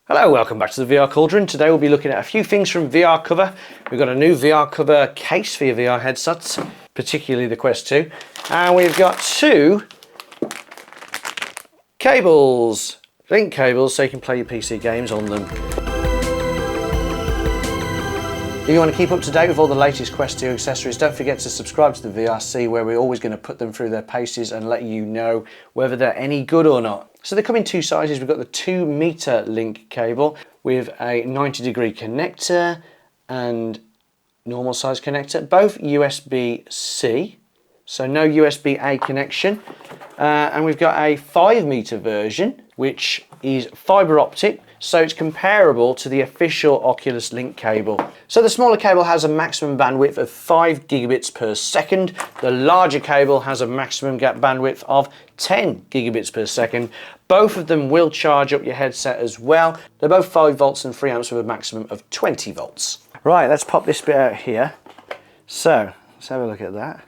Hello, welcome back to the VR Cauldron. Today we'll be looking at a few things from VR Cover. We've got a new VR Cover case for your VR headsets, particularly the Quest 2. And we've got two cables, link cables, so you can play your PC games on them. If you want to keep up to date with all the latest Quest 2 accessories, don't forget to subscribe to the VRC, where we're always going to put them through their paces and let you know whether they're any good or not. So they come in two sizes. We've got the 2-meter link cable with a 90-degree connector and normal size connector, both USB-C, so no USB-A connection. And we've got a 5-meter version, which is fiber optic, so it's comparable to the official Oculus Link cable. So the smaller cable has a maximum bandwidth of 5 gigabits per second. The larger cable has a maximum bandwidth of 10 gigabits per second. Both of them will charge up your headset as well. They're both 5 volts and 3 amps with a maximum of 20 volts. Right, let's pop this bit out here. So, let's have a look at that.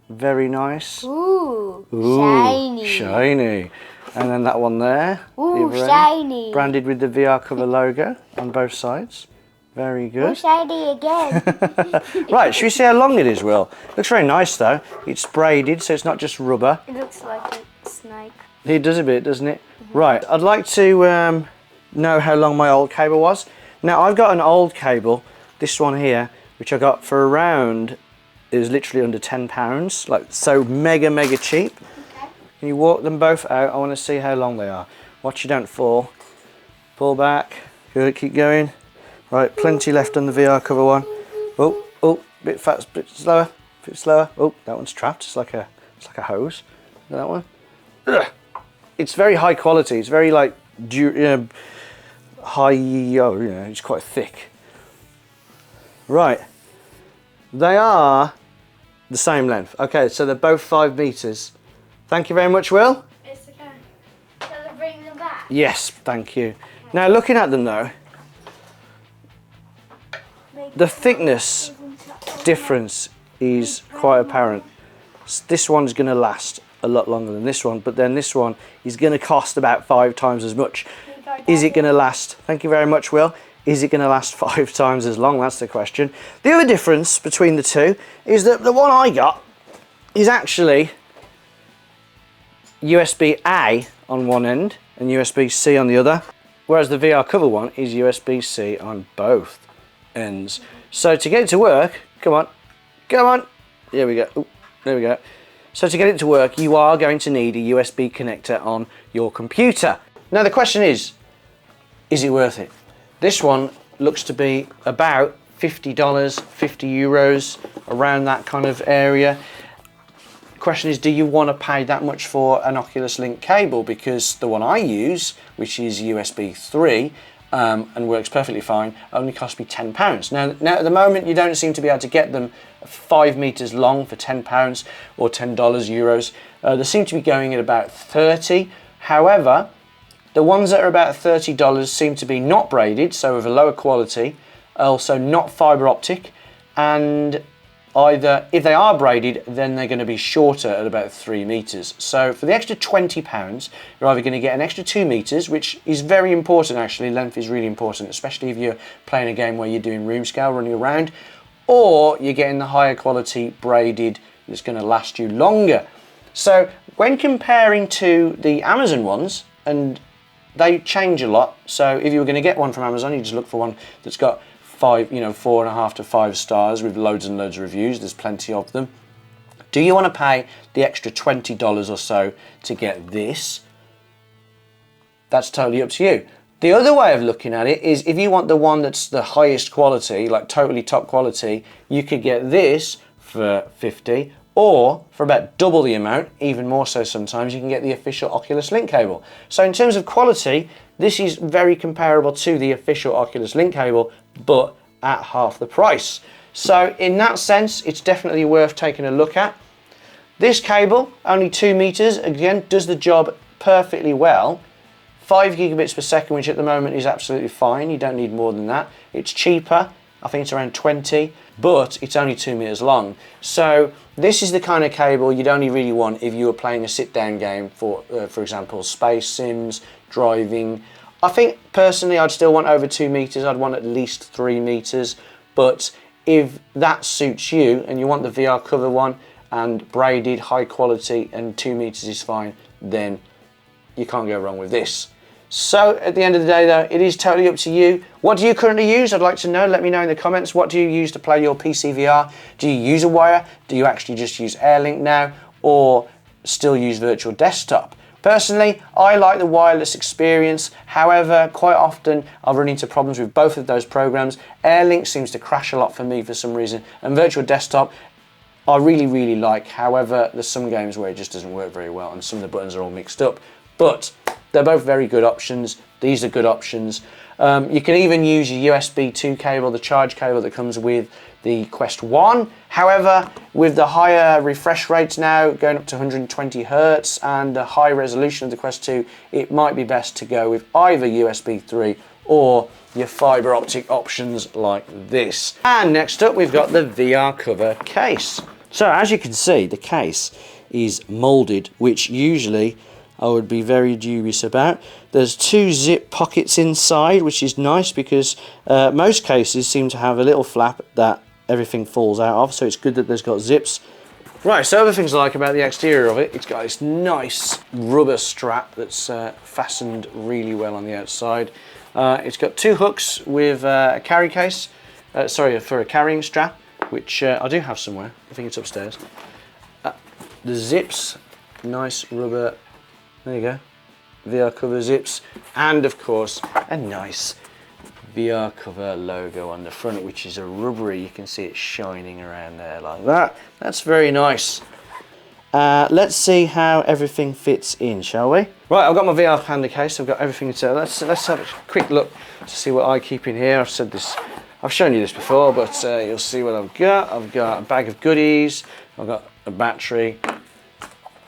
Very nice. Ooh, shiny. Shiny. And then that one there. Ooh, shiny. Branded with the VR Cover logo on both sides. Very good. Ooh, shiny again. Right, should we see how long it is, Will? Looks very nice though. It's braided, so it's not just rubber. It looks like a snake. It does a bit, doesn't it? Right, I'd like to know how long my old cable was. Now, I've got an old cable, this one here, which I got for around, it was literally under £10, like so mega cheap. Can you walk them both out? I want to see how long they are. Watch you don't fall. Pull back. Good, keep going. Right, plenty left on the VR Cover one. Oh, bit fast, bit slower, bit slower. Oh, that one's trapped. It's like a hose. That one. Ugh. It's very high quality. It's very like high. It's quite thick. Right. They are the same length. Okay, so they're both 5 meters. Thank you very much, Will. It's okay. Shall I bring them back? Yes, thank you. Now, looking at them though, the thickness difference is quite apparent. This one's going to last a lot longer than this one, but then this one is going to cost about 5 times as much. Is it going to last? Thank you very much, Will. Is it going to last 5 times as long? That's the question. The other difference between the two is that the one I got is actually USB-A on one end and USB-C on the other, whereas the VR Cover one is USB-C on both ends. So to get it to work, come on, there we go. Ooh, there we go. So to get it to work, you are going to need a USB connector on your computer. Now the question is it worth it? This one looks to be about $50, 50 euros, around that kind of area. Question is, do you want to pay that much for an Oculus Link cable? Because the one I use, which is USB 3 and works perfectly fine, only cost me £10. Now at the moment you don't seem to be able to get them 5 meters long for £10 or $10 euros. They seem to be going at about 30. However, the ones that are about $30 seem to be not braided, so of a lower quality, also not fiber optic, and either, if they are braided, then they're going to be shorter at about 3 meters. So for the extra £20, you're either going to get an extra 2 meters, which is very important actually. Length is really important, especially if you're playing a game where you're doing room scale, running around, or you're getting the higher quality braided that's going to last you longer. So when comparing to the Amazon ones, and they change a lot. So if you were going to get one from Amazon, you just look for one that's got 4.5 to 5 stars with loads and loads of reviews. There's plenty of them. Do you want to pay the extra $20 or so to get this? That's totally up to you. The other way of looking at it is if you want the one that's the highest quality, like totally top quality, you could get this for 50, or for about double the amount, even more so sometimes, you can get the official Oculus Link cable. So in terms of quality, this is very comparable to the official Oculus Link cable, but at half the price. So in that sense, it's definitely worth taking a look at. This cable, only 2 meters, again, does the job perfectly well. 5 gigabits per second, which at the moment is absolutely fine. You don't need more than that. It's cheaper. I think it's around 20, but it's only 2 meters long. So this is the kind of cable you'd only really want if you were playing a sit-down game for example, space sims, driving, I think personally I'd still want over 2 meters. I'd want at least 3 meters, but if that suits you and you want the VR cover one and braided, high quality, and 2 meters is fine, then you can't go wrong with this. So at the end of the day though, it is totally up to you. What do you currently use? I'd like to know. Let me know in the comments. What do you use to play your PCVR? Do you use a wire? Do you actually just use AirLink now, or still use virtual desktop? Personally, I like the wireless experience. However, quite often I've run into problems with both of those programs. AirLink seems to crash a lot for me for some reason, and virtual desktop I really like. However, there's some games where it just doesn't work very well and some of the buttons are all mixed up. But they're both very good options. These are good options. You can even use your USB 2 cable, the charge cable that comes with the Quest 1. However, with the higher refresh rates now, going up to 120 Hertz and the high resolution of the Quest 2, it might be best to go with either USB 3 or your fiber optic options like this. And next up, we've got the VR cover case. So as you can see, the case is molded, which usually I would be very dubious about. There's 2 zip pockets inside, which is nice because most cases seem to have a little flap that everything falls out of, so it's good that there's got zips. Right, so other things I like about the exterior of it, it's got this nice rubber strap that's fastened really well on the outside. It's got 2 hooks with a carry case, for a carrying strap, which I do have somewhere. I think it's upstairs. The zips, nice rubber, there you go, VR cover zips, and of course a nice VR cover logo on the front, which is a rubbery, you can see it shining around there like that. That's very nice. Let's see how everything fits in, shall we? Right, I've got my VR panda case, I've got everything to let's have a quick look to see what I keep in here. I've shown you this before, but you'll see what I've got. I've got a bag of goodies, I've got a battery,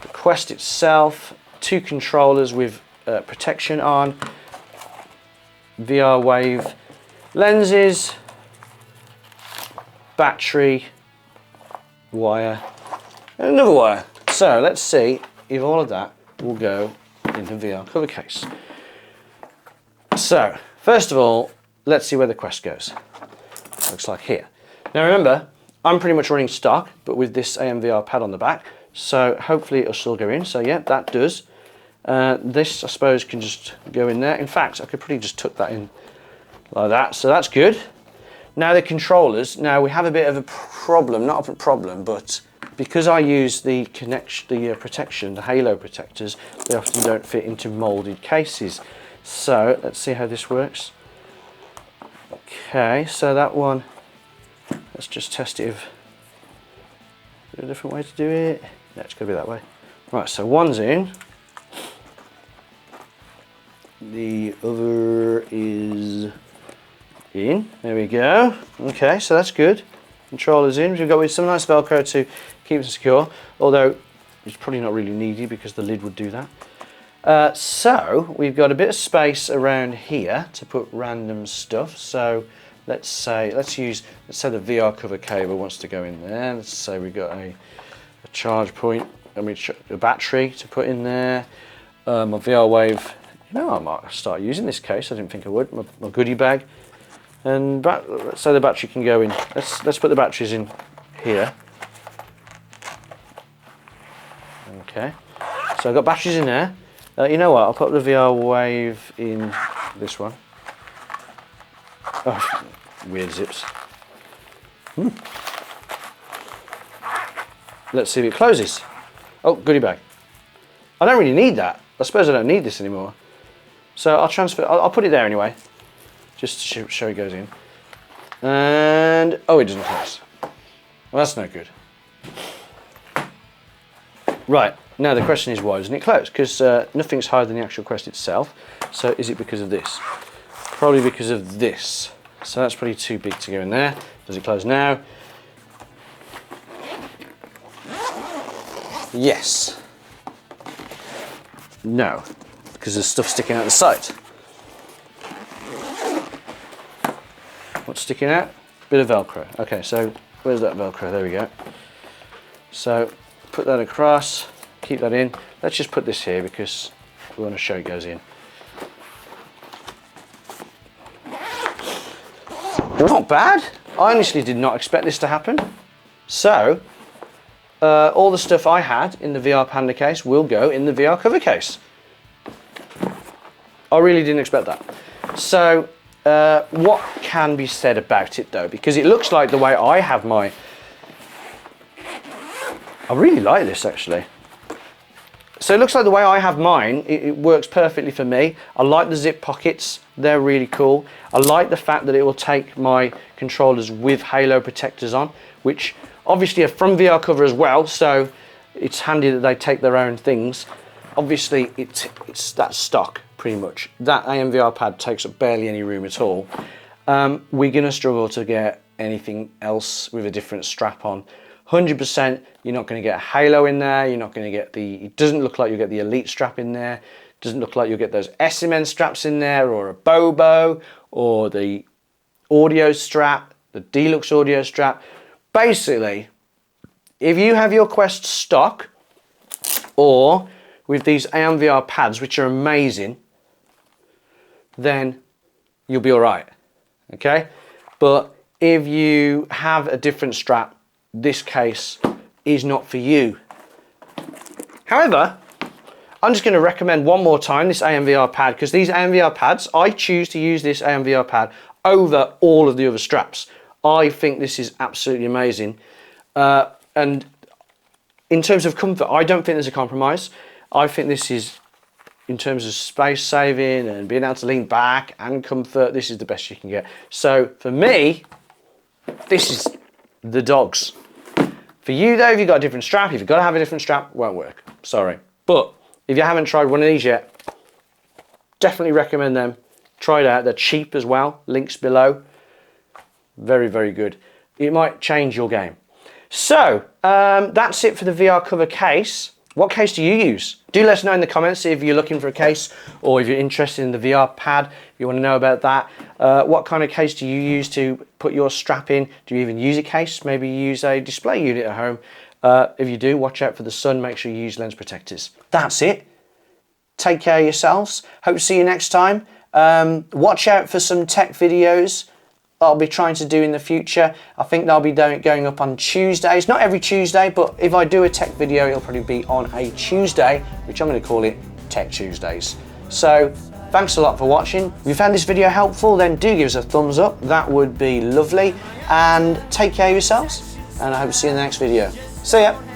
the Quest itself, 2 controllers with protection on, VR Wave lenses, battery, wire, and another wire. So let's see if all of that will go in the VR cover case. So first of all, let's see where the Quest goes. Looks like here. Now remember, I'm pretty much running stock, but with this AMVR pad on the back, so hopefully it'll still go in. So yeah, that does. This I suppose can just go in there. In fact, I could probably just tuck that in like that, so that's good. Now the controllers, now we have a bit of a problem, not a problem, but because I use the protection, the halo protectors, they often don't fit into molded cases. So let's see how this works. Okay, so that one, let's just test it. Is there a different way to do it? No, it's got to be that way. Right, so one's in. The other is in. There we go. Okay, so that's good. Controller's in. We've got with some nice Velcro to keep it secure, although it's probably not really needed because the lid would do that. So we've got a bit of space around here to put random stuff. So let's say the VR cover cable wants to go in there. Let's say we've got a charge point, a battery to put in there. My VR Wave, you know, I might start using this case. I didn't think I would. My goodie bag, and let's say the battery can go in. Let's put the batteries in here. Okay, so I've got batteries in there. You know what? I'll put the VR Wave in this one. Oh, weird zips. Let's see if it closes. Oh, goodie bag. I don't really need that. I suppose I don't need this anymore. So I'll transfer. I'll put it there anyway, just to show it goes in. And oh, it doesn't close. Well, that's no good. Right. Now the question is, why doesn't it close? Because nothing's higher than the actual Quest itself. So is it because of this? Probably because of this. So that's probably too big to go in there. Does it close now? Yes. No, because there's stuff sticking out the side. What's sticking out? Bit of Velcro. Okay, so where's that Velcro? There we go. So put that across. Keep that in. Let's just put this here because we want to show it goes in. Not bad. I honestly did not expect this to happen. So, all the stuff I had in the VR Panda case will go in the VR cover case. I really didn't expect that. So, what can be said about it though? Because it looks like the way I have my... I really like this actually. So it looks like the way I have mine, it works perfectly for me. I like the zip pockets, they're really cool. I like the fact that it will take my controllers with halo protectors on, which obviously are from VR cover as well, so it's handy that they take their own things. Obviously it's that stock pretty much. That AMVR pad takes up barely any room at all. We're gonna struggle to get anything else with a different strap on. 100%, you're not going to get a halo in there, you're not going to get the, it doesn't look like you'll get the Elite strap in there, it doesn't look like you'll get those SMN straps in there, or a Bobo, or the audio strap, the Deluxe Audio Strap. Basically, if you have your Quest stock, or with these AMVR pads, which are amazing, then you'll be alright, okay? But if you have a different strap, this case is not for you. However, I'm just going to recommend one more time this AMVR pad, because these AMVR pads, I choose to use this AMVR pad over all of the other straps. I think this is absolutely amazing. And in terms of comfort, I don't think there's a compromise. I think this is, in terms of space saving and being able to lean back and comfort, this is the best you can get. So for me, this is the dogs. For you though, if you've got a different strap, if you've got to have a different strap, won't work. Sorry. But if you haven't tried one of these yet, definitely recommend them. Try it out. They're cheap as well. Links below. Very, very good. It might change your game. So, that's it for the VR cover case. What case do you use? Do let us know in the comments if you're looking for a case, or if you're interested in the VR pad, if you want to know about that. What kind of case do you use to put your strap in? Do you even use a case? Maybe you use a display unit at home. If you do, watch out for the sun. Make sure you use lens protectors. That's it. Take care of yourselves. Hope to see you next time. Watch out for some tech videos I'll be trying to do in the future. I think they'll be going up on Tuesdays. Not every Tuesday, but if I do a tech video, it'll probably be on a Tuesday, which I'm going to call it Tech Tuesdays. So, thanks a lot for watching. If you found this video helpful, then do give us a thumbs up. That would be lovely. And take care of yourselves, and I hope to see you in the next video. See ya.